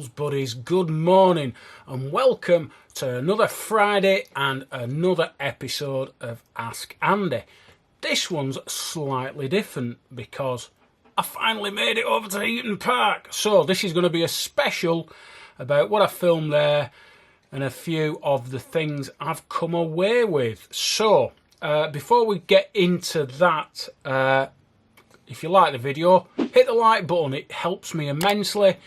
Bowls buddies, good morning and welcome to another Friday and another episode of Ask Andy. This one's slightly different because I finally made it over to Heaton Park. So this is going to be a special about what I filmed there and a few of the things I've come away with. So before we get into that, if you like the video, hit the like button, it helps me immensely.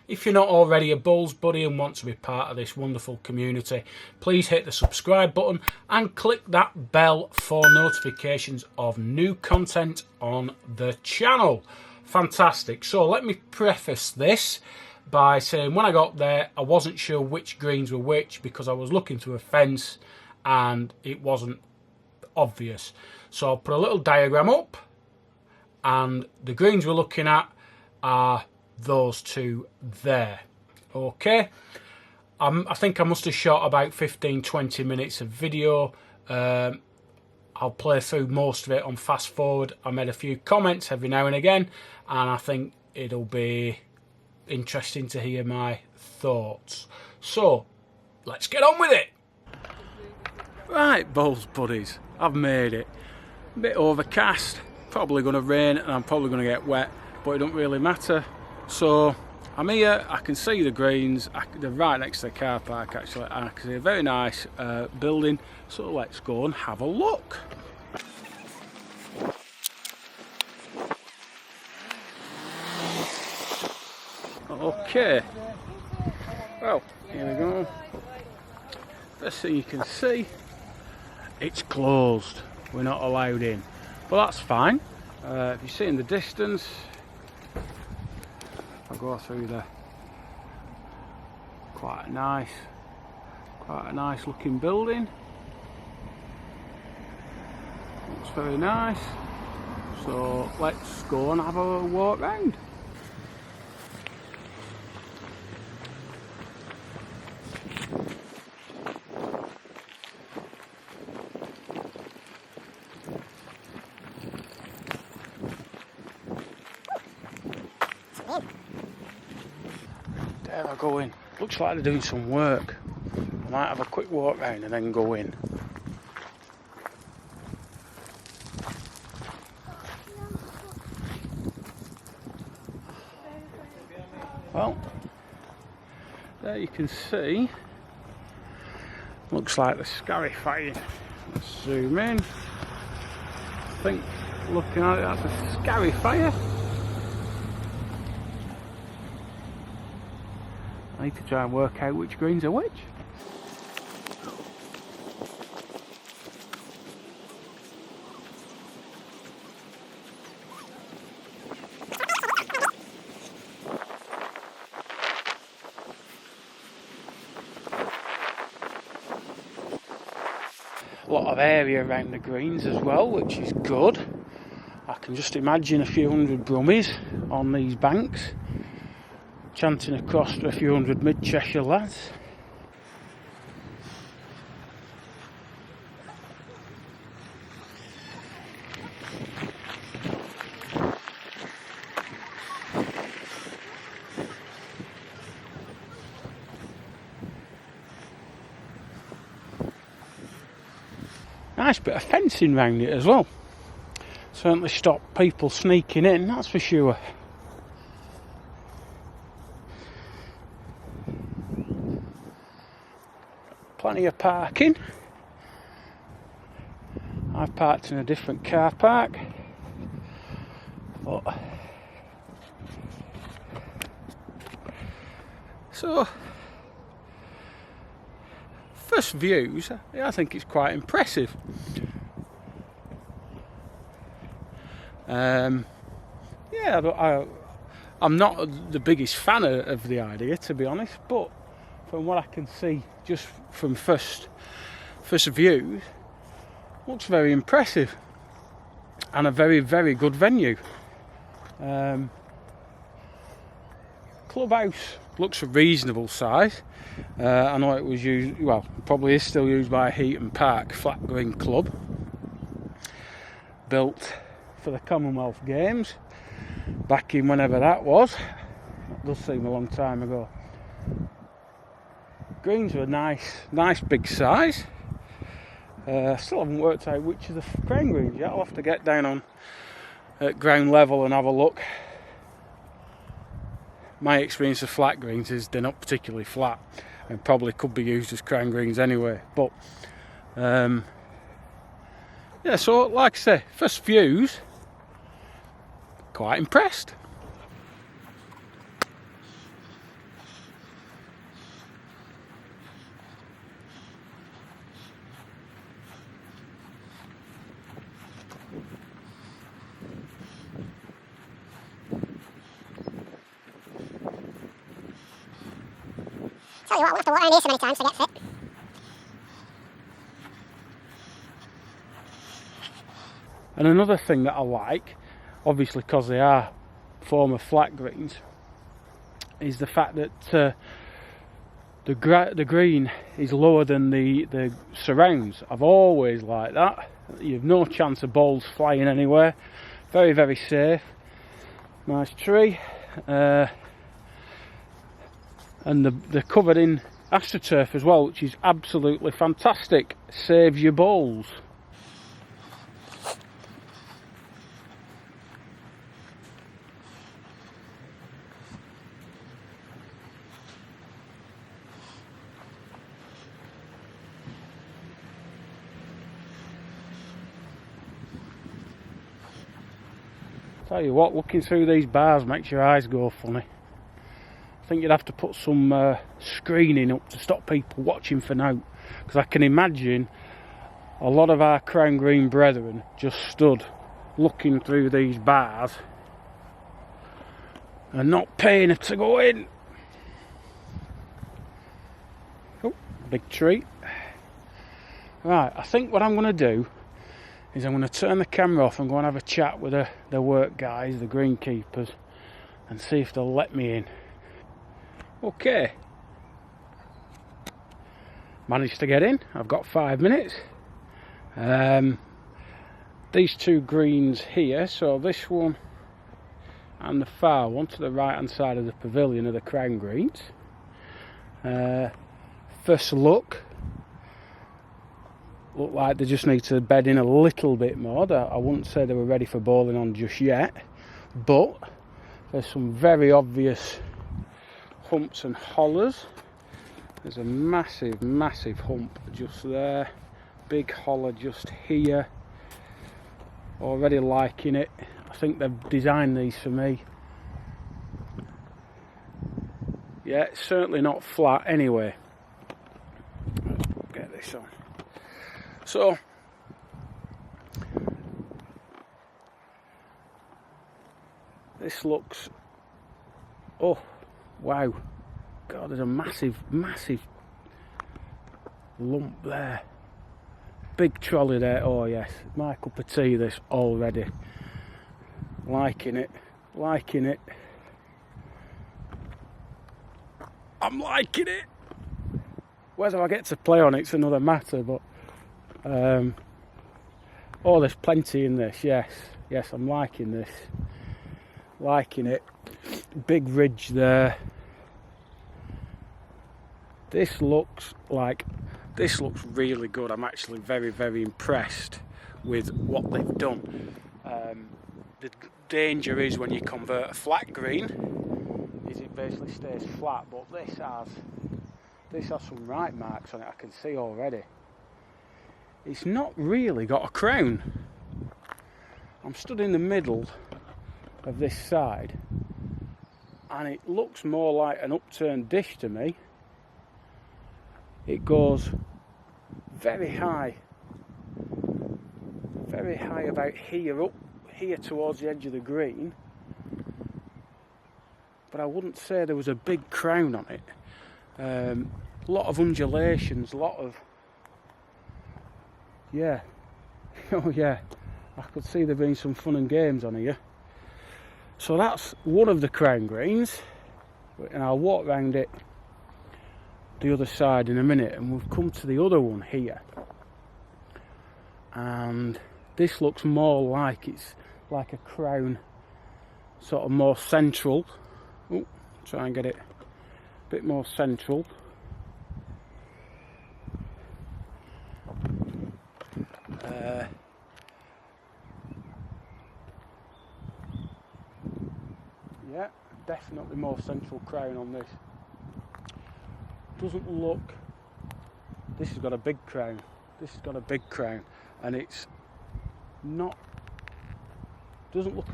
If you're not already a Bulls buddy and want to be part of this wonderful community, please hit the subscribe button and click that bell for notifications of new content on the channel. Fantastic. So let me preface this by saying when I got there, I wasn't sure which greens were which because I was looking through a fence and it wasn't obvious. So I'll put a little diagram up, and the greens we're looking at are those two there. Okay, I think I must have shot about 15-20 minutes of video. I'll play through most of it on fast forward. I made a few comments every now and again, and I think it'll be interesting to hear my thoughts. So let's get on with it. Right, Bowls buddies, I've made it. A bit overcast, probably going to rain, and I'm probably going to get wet, but it don't really matter. So I'm here, I can see the greens, they're right next to the car park actually, and I can see a very nice building, so let's go and have a look. Okay, well, here we go. First thing you can see, it's closed, we're not allowed in, but that's fine. If you see in the distance, I'll go through there. Quite a nice looking building. Looks very nice. So let's go and have a walk round. There I go in. Looks like they're doing some work. I might have a quick walk round and then go in. Well, there you can see. Looks like the scarifier. Let's zoom in. I think looking at it, that's a scarifier. I need to try and work out which greens are which. A lot of area around the greens as well, which is good. I can just imagine a few hundred brummies on these banks, chanting across to a few hundred mid-Cheshire lads. Nice bit of fencing round it as well. Certainly stop people sneaking in, that's for sure. Plenty of parking. I've parked in a different car park, but so first views, I think it's quite impressive. Yeah, I'm not the biggest fan of the idea, to be honest, but from what I can see just from first views, looks very impressive and a very, very good venue. Clubhouse looks a reasonable size. I know it was used, well, probably is still used by Heaton Park Flat Green Club, built for the Commonwealth Games back in whenever that was. That does seem a long time ago. Greens were nice big size. Still haven't worked out which of the crown greens yet. I'll have to get down on at ground level and have a look. My experience of flat greens is they're not particularly flat and probably could be used as crown greens anyway. But yeah, so like I say, first views, quite impressed. Tell you what, we'll have to walk around here so many times to get fit. And another thing that I like, obviously because they are former flat greens, is the fact that the green is lower than the surrounds. I've always liked that. You've no chance of balls flying anywhere. Very, very safe. Nice tree. And they're covered in astroturf as well, which is absolutely fantastic. Saves your balls. Tell you what, looking through these bars makes your eyes go funny. I think you'd have to put some screening up to stop people watching for now, because I can imagine a lot of our crown green brethren just stood looking through these bars and not paying to go in. Oh, big tree. Right, I think what I'm going to do is I'm going to turn the camera off and go and have a chat with the work guys, the greenkeepers, and see if they'll let me in. Okay. Managed to get in. I've got 5 minutes. These two greens here, so this one and the far one to the right hand side of the pavilion are the crown greens. First look like they just need to bed in a little bit more. I wouldn't say they were ready for bowling on just yet, but there's some very obvious humps and hollers. There's a massive hump just there, big holler just here. Already liking it. I think they've designed these for me. Yeah, it's certainly not flat anyway. Let's get this on. So this looks, oh wow, God, there's a massive lump there. Big trolley there. Oh yes, my cup of tea this already. Liking it. I'm liking it. Whether I get to play on it's another matter, but oh, there's plenty in this. Yes, I'm liking this. Liking it. Big ridge there. This looks really good. I'm actually very impressed with what they've done. The danger is when you convert a flat green is it basically stays flat, but this has some right marks on it. I can see already. It's not really got a crown. I'm stood in the middle of this side and it looks more like an upturned dish to me. It goes very high about here, up here towards the edge of the green, but I wouldn't say there was a big crown on it. A lot of undulations, yeah. Oh yeah, I could see there being some fun and games on here. So that's one of the crown greens, and I'll walk around it the other side in a minute, and we've come to the other one here, and this looks more like it's like a crown, sort of more central. Oh, try and get it bit more central. Yeah, definitely more central crown on this. Doesn't look. This has got a big crown. This has got a big crown, and it's not. Doesn't look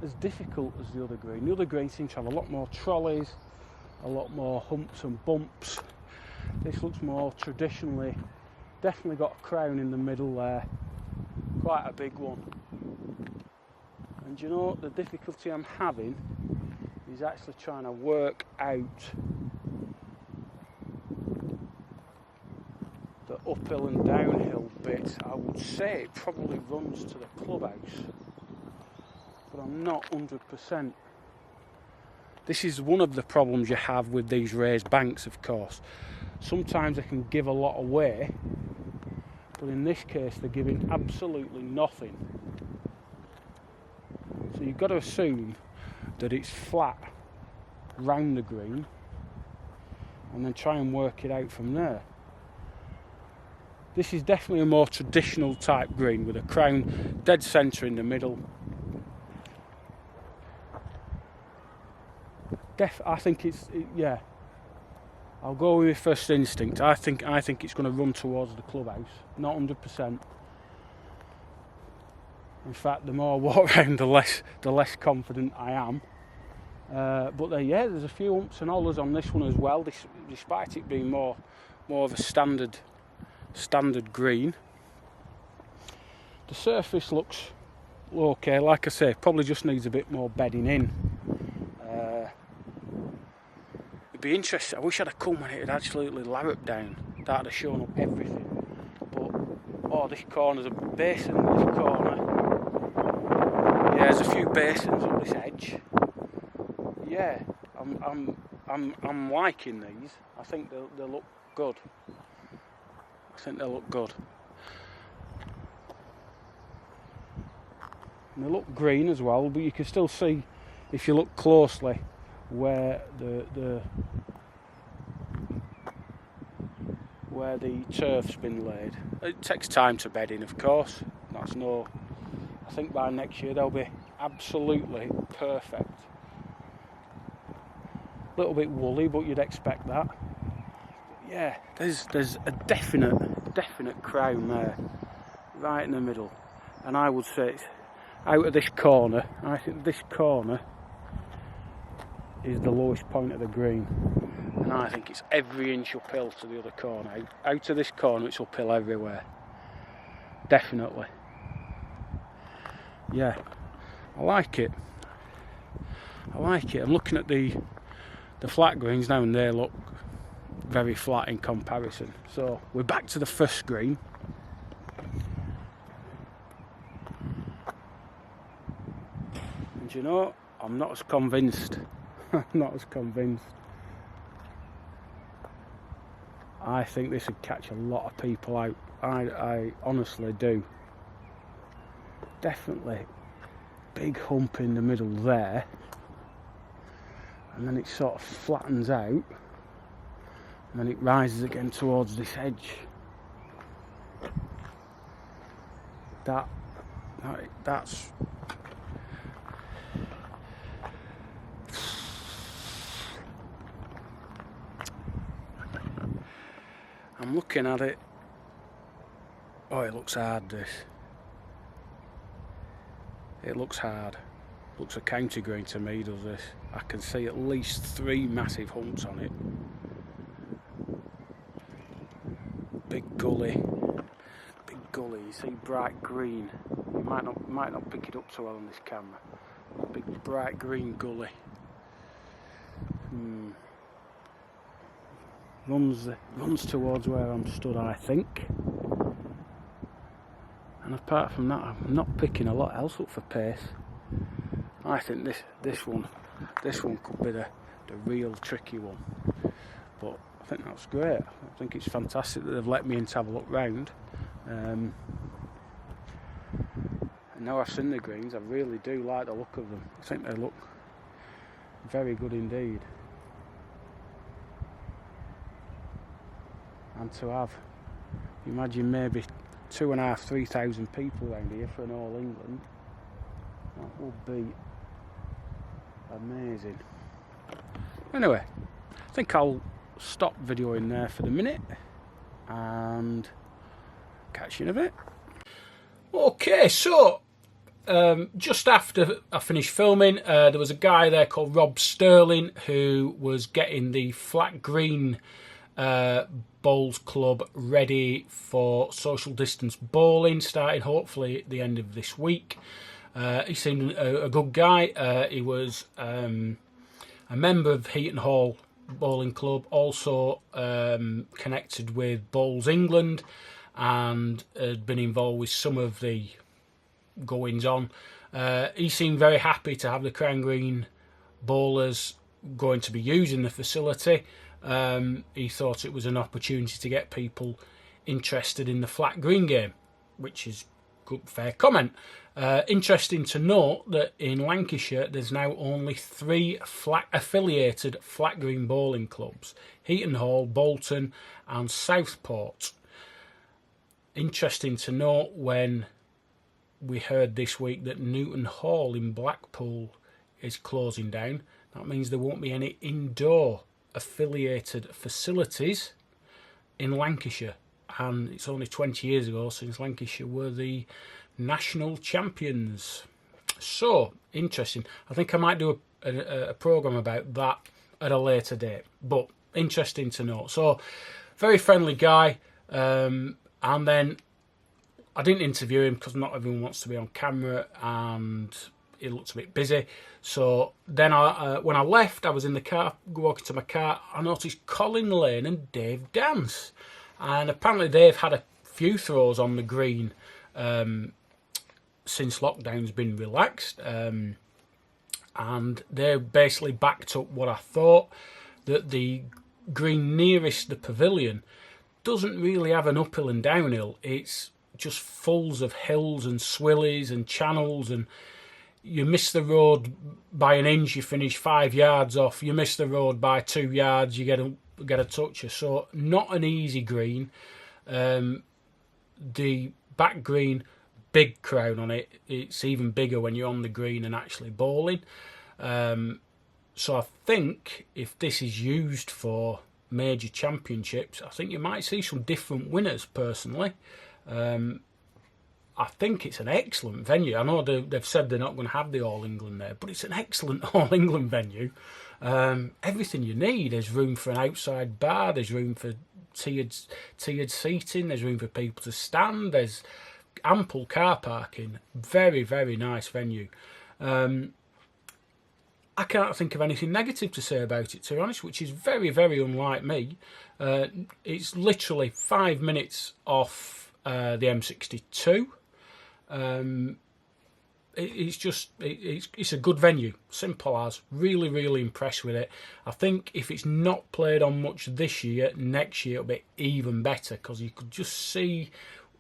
as difficult as the other green. The other green seems to have a lot more trolleys, a lot more humps and bumps. This looks more traditionally. Definitely got a crown in the middle there. Quite a big one. And you know, the difficulty I'm having is actually trying to work out the uphill and downhill bit. I would say it probably runs to the clubhouse, but I'm not 100%. This is one of the problems you have with these raised banks, of course. Sometimes they can give a lot away, but in this case they're giving absolutely nothing. So you've got to assume that it's flat round the green and then try and work it out from there. This is definitely a more traditional type green with a crown dead centre in the middle. I think yeah. I'll go with my first instinct. I think it's going to run towards the clubhouse. Not 100%. In fact, the more I walk around, the less confident I am. But there's a few humps and hollers on this one as well. Despite it being more of a standard green, the surface looks okay. Like I say, probably just needs a bit more bedding in. It'd be interesting. I wish I'd have come when it had absolutely larruped down. That'd have shown up everything. But this corner's a basin. This corner. Yeah, there's a few basins on this edge. Yeah, I'm liking these. I think they'll look good. And they look green as well, but you can still see, if you look closely, where the turf's been laid. It takes time to bed in, of course. I think by next year they'll be absolutely perfect. A little bit woolly, but you'd expect that. Yeah, there's a definite crown there, right in the middle, and I would say it's out of this corner. I think this corner is the lowest point of the green, and I think it's every inch uphill to the other corner. Out of this corner, it's uphill everywhere. Definitely. Yeah, I like it. I'm looking at the flat greens now, and they look very flat in comparison. So we're back to the first green. And you know, I'm not as convinced. I think this would catch a lot of people out. I honestly do. Definitely big hump in the middle there, and then it sort of flattens out, and then it rises again towards this edge. That's I'm looking at it. Oh, it looks hard, this. It looks hard. Looks a county green to me, does this? I can see at least 3 massive humps on it. Big gully. You see bright green. You might not pick it up so well on this camera. Big bright green gully. Runs towards where I'm stood, I think. And apart from that, I'm not picking a lot else up for pace. I think this one could be the real tricky one. But I think that's great. I think it's fantastic that they've let me in to have a look round. And now I've seen the greens, I really do like the look of them. I think they look very good indeed. and to have, imagine maybe 2,500-3,000 people around here for an All England. That would be amazing. Anyway, I think I'll stop videoing there for the minute and catch you in a bit. Okay, so just after I finished filming, there was a guy there called Rob Sterling who was getting the Flat Green Bowls Club ready for social distance bowling, starting hopefully at the end of this week. He seemed a good guy. He was a member of Heaton Hall Bowling Club, also connected with Bowls England, and had been involved with some of the goings on. He seemed very happy to have the Crown Green bowlers going to be using the facility. He thought it was an opportunity to get people interested in the flat green game, which is good, fair comment. Interesting to note that in Lancashire there's now only 3 affiliated flat green bowling clubs: Heaton Hall, Bolton and Southport. Interesting to note when we heard this week that Newton Hall in Blackpool is closing down. That means there won't be any indoor affiliated facilities in Lancashire, and it's only 20 years ago since Lancashire were the national champions. So interesting. I think I might do a programme about that at a later date, but interesting to know. So very friendly guy, and then I didn't interview him because not everyone wants to be on camera, and he looked a bit busy. So then when I left, I was in the car, walking to my car, I noticed Colin Lane and Dave Dance. And apparently they've had a few throws on the green since lockdown's been relaxed. And they basically backed up what I thought, that the green nearest the pavilion doesn't really have an uphill and downhill. It's just full of hills and swillies and channels, and you miss the road by an inch, you finish 5 yards off. You miss the road by 2 yards, you get a toucher. So not an easy green. The back green, big crowd on it. It's even bigger when you're on the green and actually bowling. So I think if this is used for major championships, I think you might see some different winners personally. I think it's an excellent venue. I know they've said they're not going to have the All England there, but it's an excellent All England venue. Everything you need. There's room for an outside bar. There's room for tiered seating. There's room for people to stand. There's ample car parking. Very, very nice venue. I can't think of anything negative to say about it, to be honest, which is very, very unlike me. It's literally 5 minutes off the M62. It's a good venue, simple as. Really, really impressed with it. I think if it's not played on much this year, next year it'll be even better, because you could just see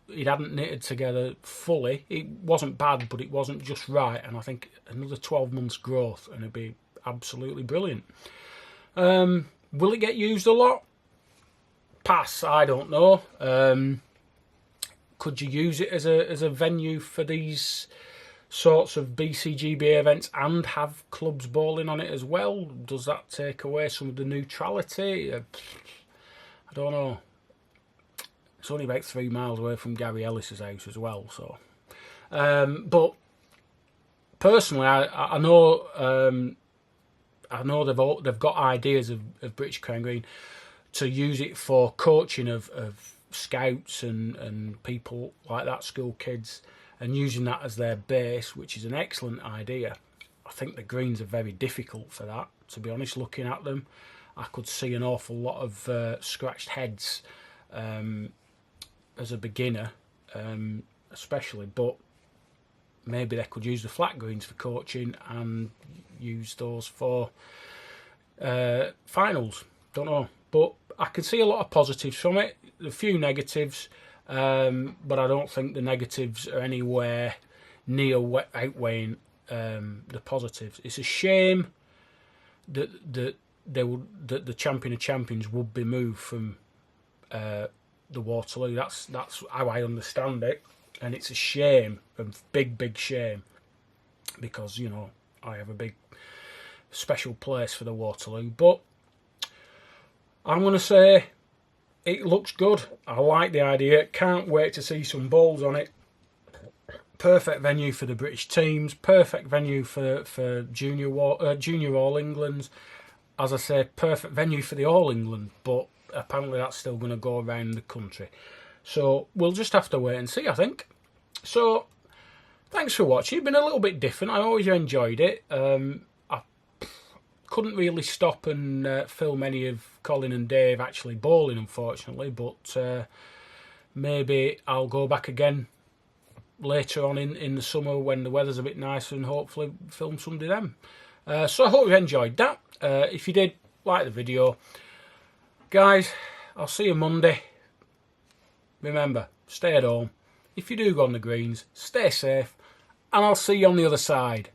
it hadn't knitted together fully. It wasn't bad, but it wasn't just right, and I think another 12 months growth and it'd be absolutely brilliant. Will it get used a lot? Pass, I don't know. Could you use it as a venue for these sorts of BCGBA events and have clubs bowling on it as well? Does that take away some of the neutrality? I don't know. It's only about 3 miles away from Gary Ellis's house as well. So, but personally, I know they've got ideas of British Crown Green to use it for coaching of scouts and people like that, school kids, and using that as their base, which is an excellent idea. I think the greens are very difficult for that, to be honest. Looking at them, I could see an awful lot of scratched heads as a beginner, especially, but maybe they could use the flat greens for coaching and use those for finals. Don't know, but I can see a lot of positives from it, a few negatives, but I don't think the negatives are anywhere near outweighing the positives. It's a shame that the champion of champions would be moved from the Waterloo. That's how I understand it, and it's a shame, a big shame, because you know I have a big special place for the Waterloo. But I'm going to say it looks good. I like the idea. Can't wait to see some bowls on it. Perfect venue for the British teams. Perfect venue for junior All Englands. As I say, perfect venue for the All England. But apparently that's still going to go around the country. So we'll just have to wait and see, I think. So thanks for watching. It's been a little bit different. I always enjoyed it. I couldn't really stop and film any of Colin and Dave actually bowling, unfortunately. But maybe I'll go back again later on in the summer when the weather's a bit nicer and hopefully film somebody then. So I hope you enjoyed that. If you did, like the video. Guys, I'll see you Monday. Remember, stay at home. If you do go on the greens, stay safe. And I'll see you on the other side.